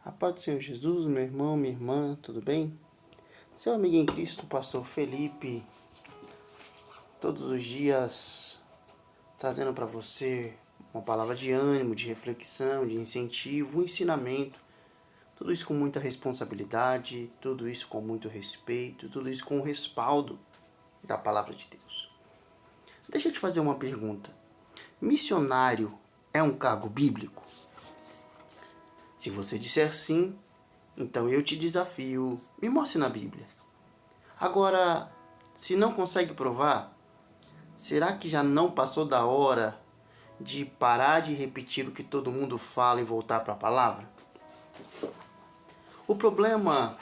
A paz do Senhor Jesus, meu irmão, minha irmã, tudo bem? Seu amigo em Cristo, pastor Felipe, todos os dias trazendo para você uma palavra de ânimo, de reflexão, de incentivo, um ensinamento. Tudo isso com muita responsabilidade, tudo isso com muito respeito, tudo isso com o respaldo da palavra de Deus. Deixa eu te fazer uma pergunta. Missionário é um cargo bíblico? Se você disser sim, então eu te desafio, me mostre na Bíblia. Agora, se não consegue provar, será que já não passou da hora de parar de repetir o que todo mundo fala e voltar para a palavra? O problema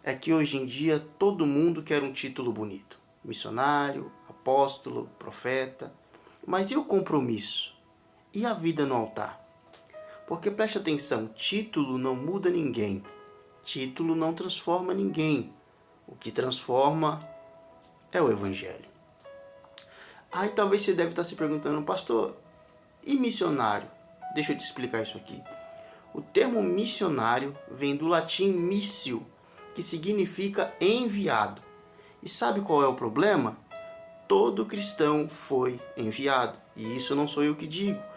é que hoje em dia todo mundo quer um título bonito. Missionário, apóstolo, profeta. Mas e o compromisso? E a vida no altar? Porque preste atenção, título não muda ninguém. Título não transforma ninguém. O que transforma é o Evangelho. Aí talvez você deve estar se perguntando, pastor, e missionário? Deixa eu te explicar isso aqui. O termo missionário vem do latim missio, que significa enviado. E sabe qual é o problema? Todo cristão foi enviado. E isso não sou eu que digo.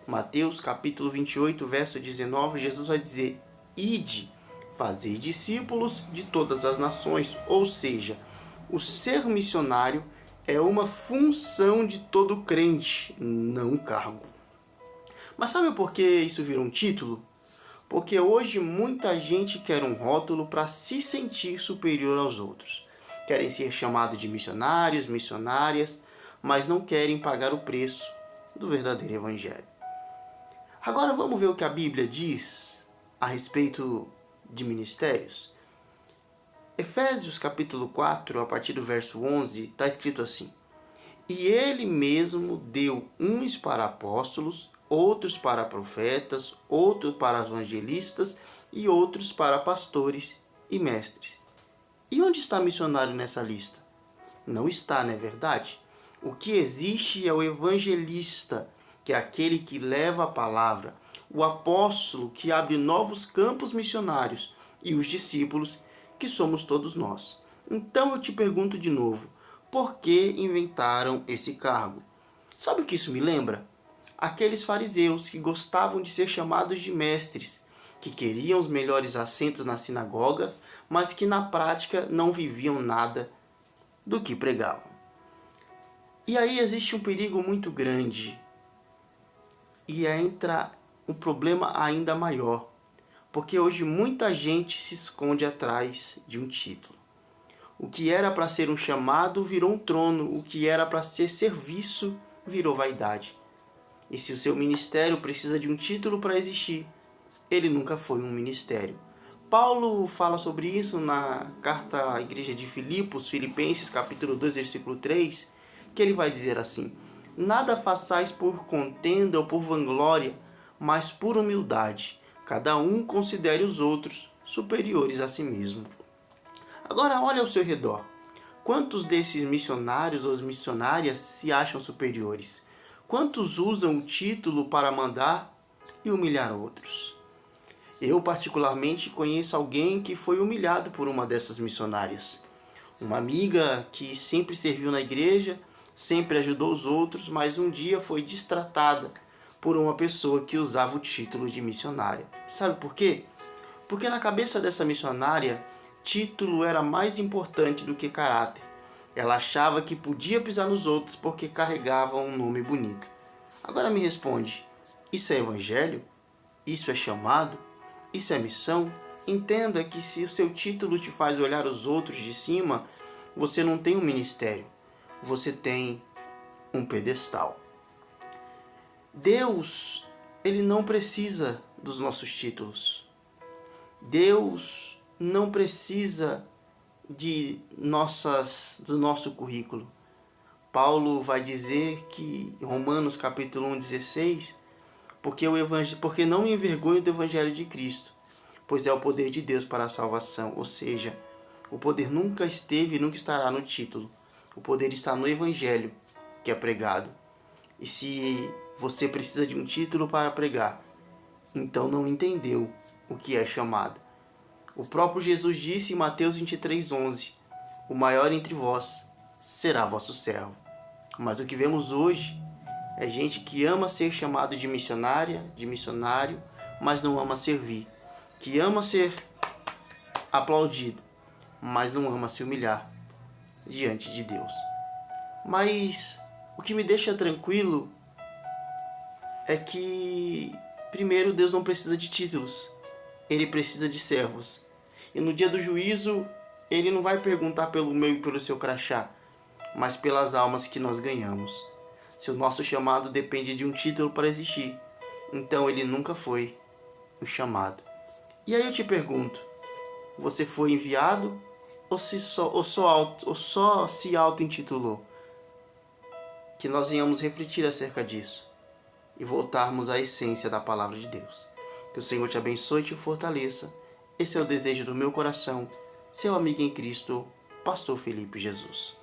Mateus capítulo 28, verso 19, Jesus vai dizer: Ide, fazei discípulos de todas as nações. Ou seja, o ser missionário é uma função de todo crente, não um cargo. Mas sabe por que isso virou um título? Porque hoje muita gente quer um rótulo para se sentir superior aos outros. Querem ser chamados de missionários, missionárias, mas não querem pagar o preço do verdadeiro evangelho. Agora vamos ver o que a Bíblia diz a respeito de ministérios. Efésios capítulo 4, a partir do verso 11, está escrito assim: E ele mesmo deu uns para apóstolos, outros para profetas, outros para evangelistas e outros para pastores e mestres. E onde está missionário nessa lista? Não está, não é verdade? O que existe é o evangelista, que é aquele que leva a palavra, o apóstolo, que abre novos campos missionários, e os discípulos, que somos todos nós. Então eu te pergunto de novo, por que inventaram esse cargo? Sabe o que isso me lembra? Aqueles fariseus que gostavam de ser chamados de mestres, que queriam os melhores assentos na sinagoga, mas que na prática não viviam nada do que pregavam. E aí existe um perigo muito grande. E entra um problema ainda maior. Porque hoje muita gente se esconde atrás de um título. O que era para ser um chamado virou um trono. O que era para ser serviço virou vaidade. E se o seu ministério precisa de um título para existir, ele nunca foi um ministério. Paulo fala sobre isso na carta à igreja de Filipos, Filipenses capítulo 2, versículo 3, que ele vai dizer assim: Nada façais por contenda ou por vanglória, mas por humildade. Cada um considere os outros superiores a si mesmo. Agora olha ao seu redor. Quantos desses missionários ou missionárias se acham superiores? Quantos usam o título para mandar e humilhar outros? Eu particularmente conheço alguém que foi humilhado por uma dessas missionárias. Uma amiga que sempre serviu na igreja, sempre ajudou os outros, mas um dia foi destratada por uma pessoa que usava o título de missionária. Sabe por quê? Porque na cabeça dessa missionária, título era mais importante do que caráter. Ela achava que podia pisar nos outros porque carregava um nome bonito. Agora me responde, isso é evangelho? Isso é chamado? Isso é missão? Entenda que se o seu título te faz olhar os outros de cima, você não tem um ministério, você tem um pedestal. Deus, ele não precisa dos nossos títulos. Deus não precisa do nosso currículo. Paulo vai dizer que em Romanos capítulo 1, 16, porque não me envergonho do evangelho de Cristo, pois é o poder de Deus para a salvação. Ou seja, o poder nunca esteve e nunca estará no título. O poder está no evangelho que é pregado. E se você precisa de um título para pregar, então não entendeu o que é chamado. O próprio Jesus disse em Mateus 23:11: o maior entre vós será vosso servo. Mas o que vemos hoje é gente que ama ser chamado de missionária, de missionário, mas não ama servir. Que ama ser aplaudido, mas não ama se humilhar diante de Deus. Mas o que me deixa tranquilo é que, primeiro, Deus não precisa de títulos, Ele precisa de servos. E no dia do juízo, Ele não vai perguntar pelo meu e pelo seu crachá, mas pelas almas que nós ganhamos. Se o nosso chamado depende de um título para existir, então ele nunca foi um chamado. E aí eu te pergunto, você foi enviado ou só se auto-intitulou? Que nós venhamos refletir acerca disso e voltarmos à essência da palavra de Deus. Que o Senhor te abençoe e te fortaleça. Esse é o desejo do meu coração, seu amigo em Cristo, Pastor Felipe Jesus.